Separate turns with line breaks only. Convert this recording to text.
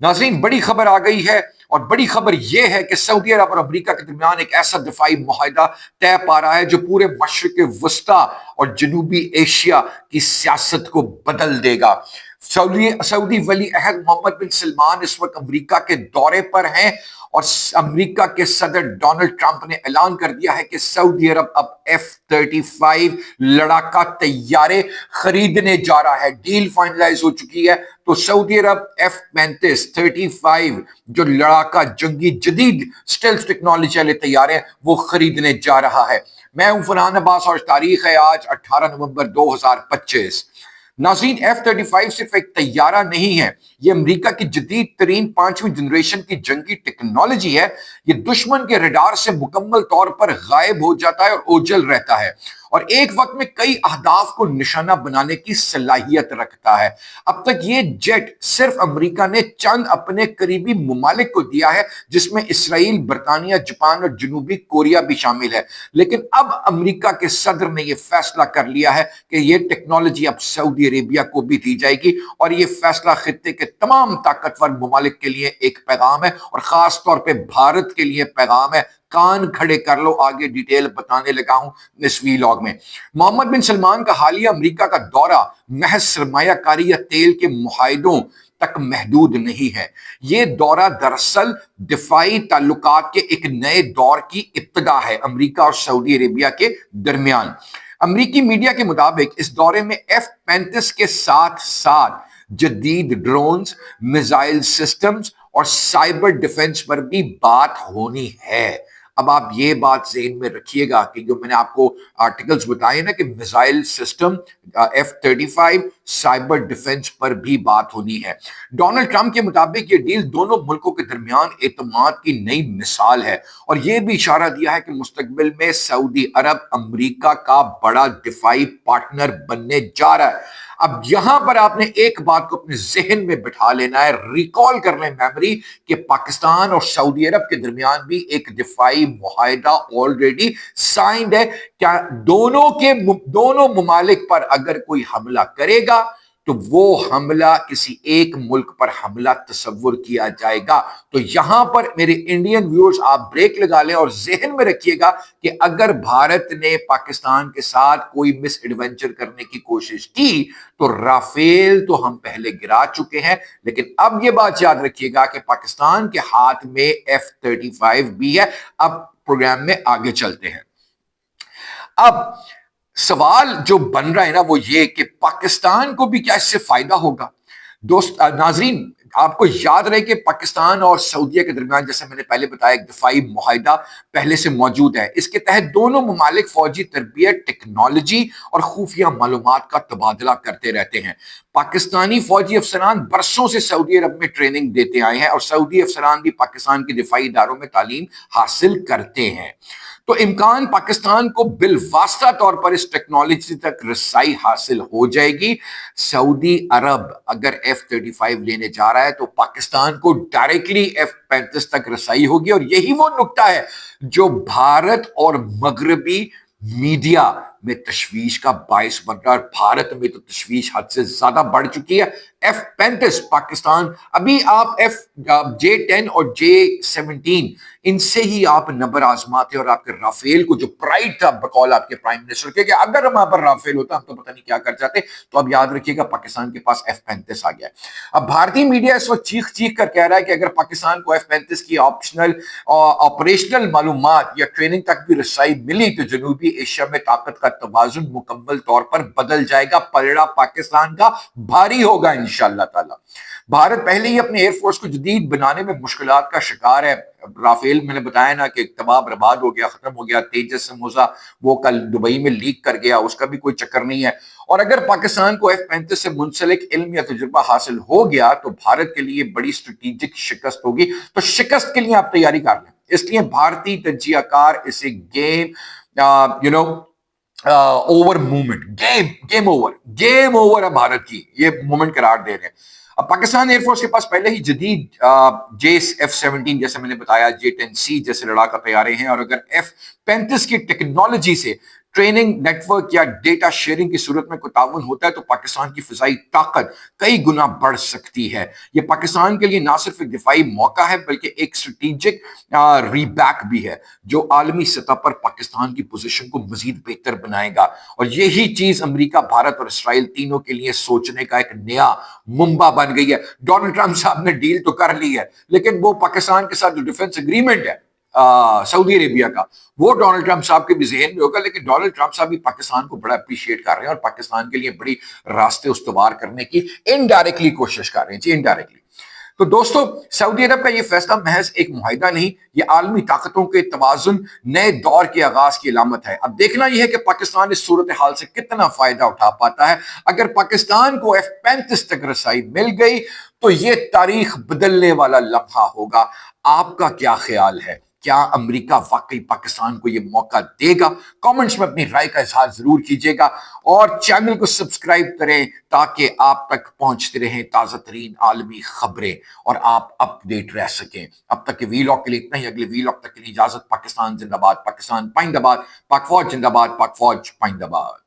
नाज़रीन, बड़ी खबर आ गई है और बड़ी खबर यह है कि सऊदी अरब और अमेरिका के दरमियान एक ऐसा दिफाई मुआहदा तय पा रहा है जो पूरे मशरिक वस्ता और जनूबी एशिया की सियासत को बदल देगा। सऊदी सऊदी वली अहद मोहम्मद बिन सलमान इस वक्त अमेरिका के दौरे पर हैं और अमेरिका के सदर डोनाल्ड ट्रंप ने ऐलान कर दिया है कि सऊदी अरब अब F-35 लड़ाका तैयारे खरीदने जा रहा है। डील फाइनलाइज हो चुकी है, तो सऊदी अरब F-35 जो लड़ाका जंगी जदीद स्टेल्थ टेक्नोलॉजी वाले तैयारे हैं वो खरीदने जा रहा है। मैं हूं फरहान अब्बास और तारीख है आज 18 नवंबर 2025। नाज़रीन, F-35 सिर्फ एक तैयारा नहीं है, ये अमेरिका की जदीद तरीन 5वीं जनरेशन की जंगी टेक्नोलॉजी है। ये दुश्मन के रडार से मुकम्मल तौर पर गायब हो जाता है और ओझल रहता है और एक वक्त में कई अहदाफ को निशाना बनाने की सलाहियत रखता है। अब तक ये जेट सिर्फ अमेरिका ने चंद अपने करीबी मुमालिक को दिया है, जिसमें इसराइल, बरतानिया, जापान और जनूबी कोरिया भी शामिल है। लेकिन अब अमेरिका के सदर ने यह फैसला कर लिया है कि यह टेक्नोलॉजी अब सऊदी अरेबिया को भी दी जाएगी और यह फैसला खित्ते के तमाम ताकतवर मुमालिक के लिए एक पैगाम है और खास तौर पर भारत के लिए पैगाम है। कान खड़े कर लो, आगे डिटेल बताने लगा हूं इस वीलॉग में। मोहम्मद बिन सलमान का हालिया अमेरिका का दौरा महज सरमायाकारी या तेल के मुआहदों तक महदूद नहीं है। ये दौरा दरअसल दिफाई ताल्लुकात के एक नए दौर की इब्तिदा है अमेरिका और सऊदी अरेबिया के दरमियान। अमेरिकी मीडिया के मुताबिक इस दौरे में F-35 के साथ साथ जदीद ड्रोन्स, मिसाइल सिस्टम्स और साइबर डिफेंस पर भी बात होनी है। अब आप ये बात ज़हन में रखिएगा कि जो मैंने आपको आर्टिकल्स बताए ना कि missile system, F-35, cyber defence पर भी बात होनी है। डोनाल्ड ट्रंप के मुताबिक ये डील दोनों मुल्कों के दरमियान एतमाद की नई मिसाल है और ये भी इशारा दिया है कि मुस्तकबिल में सऊदी अरब अमेरिका का बड़ा दिफाई पार्टनर बनने जा रहा है। अब यहां पर आपने एक बात को अपने जहन में बिठा लेना है, रिकॉल कर लें मेमोरी, कि पाकिस्तान और सऊदी अरब के दरमियान भी एक दिफाई मुआहदा ऑलरेडी साइंड है। क्या दोनों मुमालिक पर अगर कोई हमला करेगा तो वो हमला किसी एक मुल्क पर हमला तस्वुर किया जाएगा। तो यहां पर मेरे इंडियन व्यूअर्स आप ब्रेक लगा लें और जहन में रखिएगा कि अगर भारत ने पाकिस्तान के साथ कोई मिस एडवेंचर करने की कोशिश की तो राफेल तो हम पहले गिरा चुके हैं, लेकिन अब यह बात याद रखिएगा कि पाकिस्तान के हाथ में F-35 भी है। अब प्रोग्राम में आगे चलते हैं। अब सवाल जो बन रहा है ना वो ये कि पाकिस्तान को भी क्या इससे फायदा होगा। नाजरीन, आपको याद रहे कि पाकिस्तान और सऊदीया के दरमियान, जैसे मैंने पहले बताया, एक दिफाई मुआहदा पहले से मौजूद है। इसके तहत दोनों मुमालिक फौजी तरबियत, टेक्नोलॉजी और खुफिया मालूमात का तबादला करते रहते हैं। पाकिस्तानी फौजी अफसरान बरसों से सऊदी अरब में ट्रेनिंग देते आए हैं और सऊदी अफसरान भी पाकिस्तान के दिफाई इदारों में तालीम हासिल करते हैं। तो इम्कान पाकिस्तान को बिलवास्ता तौर पर इस टेक्नोलॉजी तक रसाई हासिल हो जाएगी। सऊदी अरब अगर F-35 लेने जा रहा है तो पाकिस्तान को डायरेक्टली F-35 तक रसाई होगी और यही वो नुक्ता है जो भारत और मगरबी मीडिया में तशवीश का बायस बन रहा है। भारत में तो तशवीश हद से ज्यादा बढ़ चुकी है। F-35 पाकिस्तान, अभी आप J-10 और J-17 इनसे ही आप नंबर आजमाते और आपके राफेल को, जो प्राइड था बकौल आपके प्राइम मिनिस्टर के कि अगर हमारे पर राफेल होता हम तो पता नहीं क्या कर जाते। तो अब याद रखिएगा पाकिस्तान के पास F-35 आ गया है। अब भारतीय मीडिया इस वक्त चीख चीख कर कह रहा है कि अगर पाकिस्तान को F-35 की ऑप्शनल ऑपरेशनल मालूमात या ट्रेनिंग तक भी रसाई मिली तो जनूबी एशिया में ताकत का तवाजुन मुकम्मल तौर पर बदल जाएगा। पलड़ा पाकिस्तान का भारी होगा इंशाअल्लाह ताला। भारत पहले ही अपने एयरफोर्स को जदीद बनाने में मुश्किलात का शिकार है। राफेल मैंने बताया ना कि तबाह बर्बाद हो गया, खत्म हो गया। तेजस समोसा वो कल दुबई में लीक कर गया, उसका भी कोई चक्कर नहीं है। और अगर पाकिस्तान को F-35 से मुंसलिक इल्म या तजुर्बा हासिल हो गया तो भारत के लिए बड़ी स्ट्रेटेजिक शिकस्त होगी। तो शिकस्त के लिए आप तैयारी कर लें। इसलिए भारतीय तज्जियाकार इसे ओवर मूवमेंट, गेम ओवर है भारत की, ये मूवमेंट करार दे रहे हैं। अब पाकिस्तान एयरफोर्स के पास पहले ही जदीद J-F-17 जैसे मैंने बताया, J-10C जैसे लड़ाका तैयारे हैं और अगर F-35 की टेक्नोलॉजी से ट्रेनिंग नेटवर्क या डेटा शेयरिंग की सूरत में कोई ताउन होता है तो पाकिस्तान की फिजाई ताकत कई गुना बढ़ सकती है। ये पाकिस्तान के लिए ना सिर्फ एक दिफाई मौका है बल्कि एक स्ट्रेटेजिक रीबैक भी है जो आलमी सतह पर पाकिस्तान की पोजीशन को मजीद बेहतर बनाएगा। और यही चीज अमेरिका, भारत और इसराइल तीनों के लिए सोचने का एक नया मुंबा बन गई है। डोनाल्ड ट्रंप साहब ने डील तो कर ली है, लेकिन वो पाकिस्तान के साथ जो डिफेंस एग्रीमेंट है सऊदी अरेबिया का, वो डोनाल्ड ट्रंप साहब के भी जहन में होगा। लेकिन डोनाल्ड ट्रंप साहब भी पाकिस्तान को बड़ा अप्रिशिएट कर रहे हैं और पाकिस्तान के लिए बड़ी रास्ते उस्तवार करने की इनडायरेक्टली कोशिश कर रहे हैं जी, इनडायरेक्टली। तो दोस्तों, सऊदी अरब का ये फैसला महज एक मुआहिदा नहीं, ये आलमी ताकतों के तवाजुन नए दौर के आगाज की अलामत है। अब देखना यह है कि पाकिस्तान इस सूरत हाल से कितना फायदा उठा पाता है। अगर पाकिस्तान को F-35 तक रसाई मिल गई तो ये तारीख बदलने वाला लम्हा होगा। आपका क्या ख्याल है? क्या अमेरिका वाकई पाकिस्तान को यह मौका देगा? कमेंट्स में अपनी राय का इजहार जरूर कीजिएगा और चैनल को सब्सक्राइब करें ताकि आप तक पहुंचते रहें ताजा तरीन आलमी खबरें और आप अपडेट रह सकें। अब तक के वीलॉग के लिए इतना ही। अगले वीलॉग तक के लिए इजाजत। पाकिस्तान जिंदाबाद, पाकिस्तान पाइंदाबाद, पाक फौज जिंदाबाद, पाक फौज पाइंदाबाद।